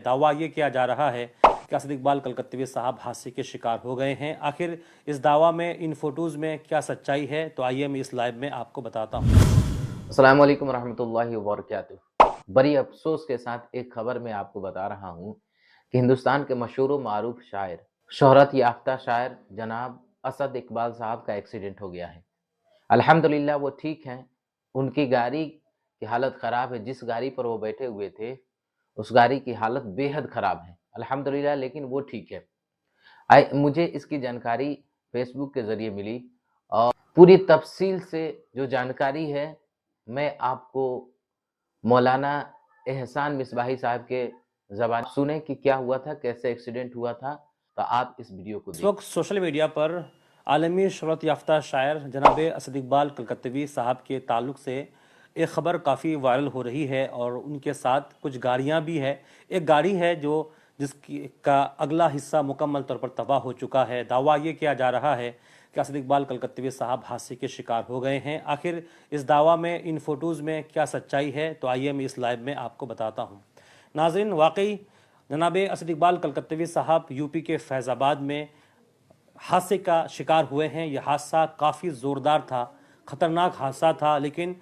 दावा ये किया जा रहा है कि असद इकबाल कलकत्तवी साहब हादसे के शिकार हो गए हैं। आखिर इस दावा में, इन फोटोज़ में क्या सच्चाई है, तो आइए मैं इस लाइव में आपको बताता हूँ। अस्सलाम वालेकुम रहमतुल्लाहि व बरकातुहू। बड़ी अफसोस के साथ एक खबर मैं आपको बता रहा हूँ कि हिंदुस्तान के मशहूर व मारूफ शायर, शोहरत याफ्ता शायर जनाब असद इकबाल साहब का एक्सीडेंट हो गया है। अल्हम्दुलिल्लाह वो ठीक हैं। उनकी गाड़ी की हालत ख़राब है। जिस गाड़ी पर वो बैठे हुए थे उस गाड़ी की हालत बेहद ख़राब है अल्हम्दुलिल्लाह, लेकिन वो ठीक है। मुझे इसकी जानकारी फेसबुक के ज़रिए मिली और पूरी तफसील से जो जानकारी है मैं आपको मौलाना एहसान मिसबाही साहब के ज़बान सुने कि क्या हुआ था, कैसे एक्सीडेंट हुआ था। तो आप इस वीडियो को इस देखें। वक्त सोशल मीडिया पर आलमी शोहरत याफ्ता शायर जनाब असद इकबाल कलकत्तवी साहब के ताल्लुक़ से एक ख़बर काफ़ी वायरल हो रही है और उनके साथ कुछ गाड़ियाँ भी है। एक गाड़ी है जिसकी का अगला हिस्सा मुकम्मल तौर पर तबाह हो चुका है। दावा ये किया जा रहा है कि असद इकबाल कलकत्तवी साहब हादसे के शिकार हो गए हैं। आखिर इस दावा में, इन फ़ोटोज़ में क्या सच्चाई है, तो आइए मैं इस लाइव में आपको बताता हूँ। नाज़रीन, वाकई जनाब असद इकबाल कलकत्तवी साहब यूपी के फैज़ाबाद में हादसे का शिकार हुए हैं। यह हादसा काफ़ी ज़ोरदार था, ख़तरनाक हादसा था, लेकिन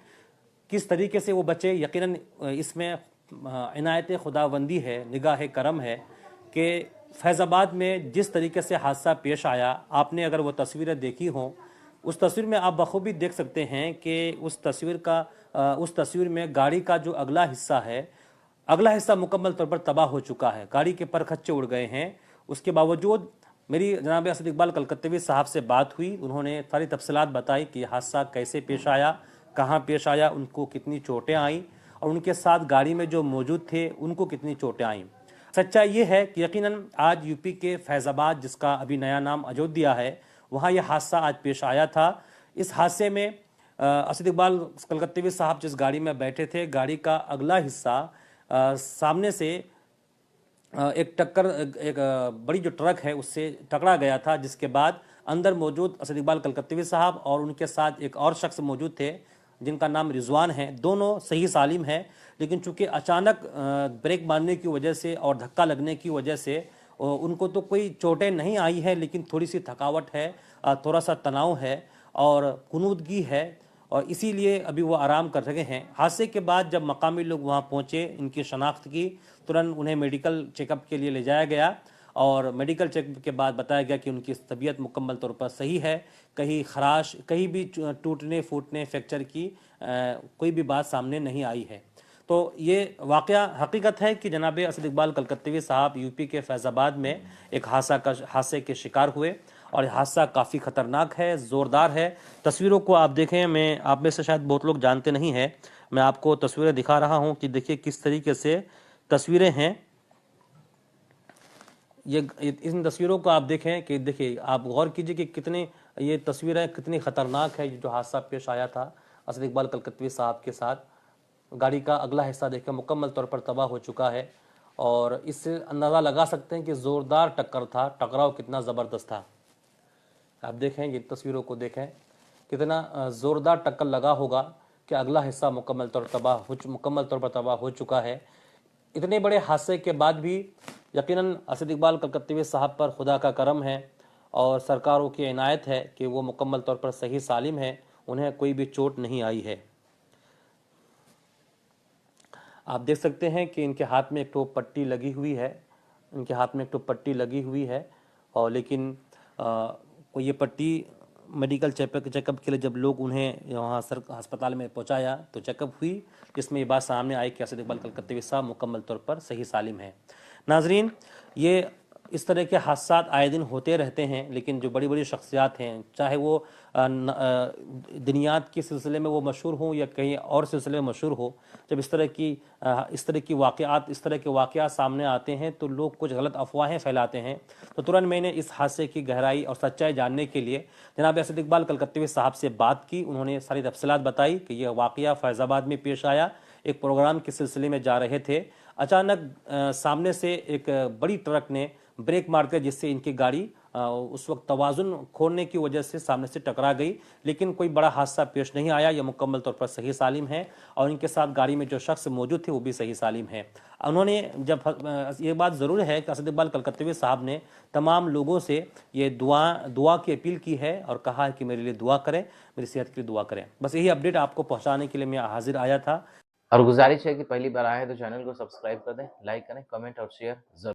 किस तरीके से वो बचे, यकीनन इसमें इनायत खुदाबंदी है, निगाह करम है कि फैज़ाबाद में जिस तरीके से हादसा पेश आया, आपने अगर वो तस्वीरें देखी हों, उस तस्वीर में आप बखूबी देख सकते हैं कि उस तस्वीर में गाड़ी का जो अगला हिस्सा मुकम्मल तौर पर तबाह हो चुका है। गाड़ी के परखच्चे उड़ गए हैं। उसके बावजूद मेरी जनाब असद इकबाल कलकत्तवी साहब से बात हुई। उन्होंने सारी तफसीलात बताई कि हादसा कैसे पेश आया, कहाँ पेश आया, उनको कितनी चोटें आईं और उनके साथ गाड़ी में जो मौजूद थे उनको कितनी चोटें आईं। सच्चाई ये है कि यकीनन आज यूपी के फैज़ाबाद, जिसका अभी नया नाम अयोध्या है, वहाँ यह हादसा आज पेश आया था। इस हादसे में असद इकबाल कलकत्तवी साहब जिस गाड़ी में बैठे थे, गाड़ी का अगला हिस्सा सामने से एक बड़ी जो ट्रक है उससे टकरा गया था, जिसके बाद अंदर मौजूद असद इकबाल कलकत्तवी साहब और उनके साथ एक और शख्स मौजूद थे जिनका नाम रिजवान है। दोनों सही सालिम हैं, लेकिन चूंकि अचानक ब्रेक मारने की वजह से और धक्का लगने की वजह से उनको तो कोई चोटें नहीं आई है, लेकिन थोड़ी सी थकावट है, थोड़ा सा तनाव है और कुनूदगी है, और इसीलिए अभी वो आराम कर रहे हैं। हादसे के बाद जब मकामी लोग वहाँ पहुँचे, इनकी शनाख्त की, तुरंत उन्हें मेडिकल चेकअप के लिए ले जाया गया और मेडिकल चेकअप के बाद बताया गया कि उनकी तबीयत मुकम्मल तौर पर सही है। कहीं खराश, कहीं भी टूटने फूटने, फ्रैक्चर की कोई भी बात सामने नहीं आई है। तो ये वाक़या हकीकत है कि जनाब असद इकबाल कलकत्तवी साहब यूपी के फैज़ाबाद में एक हादसे के शिकार हुए और हादसा काफ़ी ख़तरनाक है, ज़ोरदार है। तस्वीरों को आप देखें, मैं आप में से शायद बहुत लोग जानते नहीं हैं, मैं आपको तस्वीरें दिखा रहा हूं कि देखिए किस तरीके से तस्वीरें हैं। इन तस्वीरों को आप देखें कि देखिए, आप गौर कीजिए कि कितनी ये तस्वीरें कितनी ख़तरनाक है। जो हादसा पेश आया था असद इकबाल कलकत्तवी साहब के साथ, गाड़ी का अगला हिस्सा देखें मुकम्मल तौर पर तबाह हो चुका है और इससे अंदाज़ा लगा सकते हैं कि ज़ोरदार टक्कर था, टकराव कितना ज़बरदस्त था। आप देखें, ये तस्वीरों को देखें, कितना ज़ोरदार टक्कर लगा होगा कि अगला हिस्सा मुकम्मल तौर पर तबाह हो चुका है। इतने बड़े हादसे के बाद भी यकीनन असद इकबाल कलकत्तवी साहब पर खुदा का करम है और सरकारों की इनायत है कि वो मुकम्मल तौर पर सही सालिम है, उन्हें कोई भी चोट नहीं आई है। आप देख सकते हैं कि इनके हाथ में एक तो पट्टी लगी हुई है, और लेकिन कोई ये पट्टी मेडिकल चेकअप के लिए जब लोग उन्हें वहाँ अस्पताल में पहुँचाया तो चेकअप हुई, जिसमें ये बात सामने आई कि असद इकबाल कलकत्तवी साहब मुकम्मल तौर पर सही सालिम है। नाजरीन, ये इस तरह के हादसात आए दिन होते रहते हैं, लेकिन जो बड़ी बड़ी शख्सियात हैं, चाहे वो दुनियात के सिलसिले में वो मशहूर हों या कहीं और सिलसिले में मशहूर हो, जब इस तरह के वाक़यात सामने आते हैं तो लोग कुछ गलत अफवाहें फैलाते हैं। तो तुरंत मैंने इस हादसे की गहराई और सच्चाई जानने के लिए जनाब असद इकबाल कलकत्तवी साहब से बात की। उन्होंने सारी तफसीलात बताई कि यह वाक़या फैज़ाबाद में पेश आया। एक प्रोग्राम के सिलसिले में जा रहे थे, अचानक सामने से एक बड़ी ट्रक ने ब्रेक मार दिया, जिससे इनकी गाड़ी उस वक्त तवाजुन खोने की वजह से सामने से टकरा गई। लेकिन कोई बड़ा हादसा पेश नहीं आया, यह मुकम्मल तौर पर सही सालिम है और इनके साथ गाड़ी में जो शख्स मौजूद थे वो भी सही सालिम है। उन्होंने जब ये बात ज़रूर है कि असद इकबाल कलकत्तवी साहब ने तमाम लोगों से ये दुआ की अपील की है और कहा है कि मेरे लिए दुआ करें, मेरी सेहत के लिए दुआ करें। बस यही अपडेट आपको पहुंचाने के लिए मैं हाजिर आया था। और गुजारिश है कि पहली बार आए तो चैनल को सब्सक्राइब कर दें, लाइक करें, कमेंट और शेयर जरूर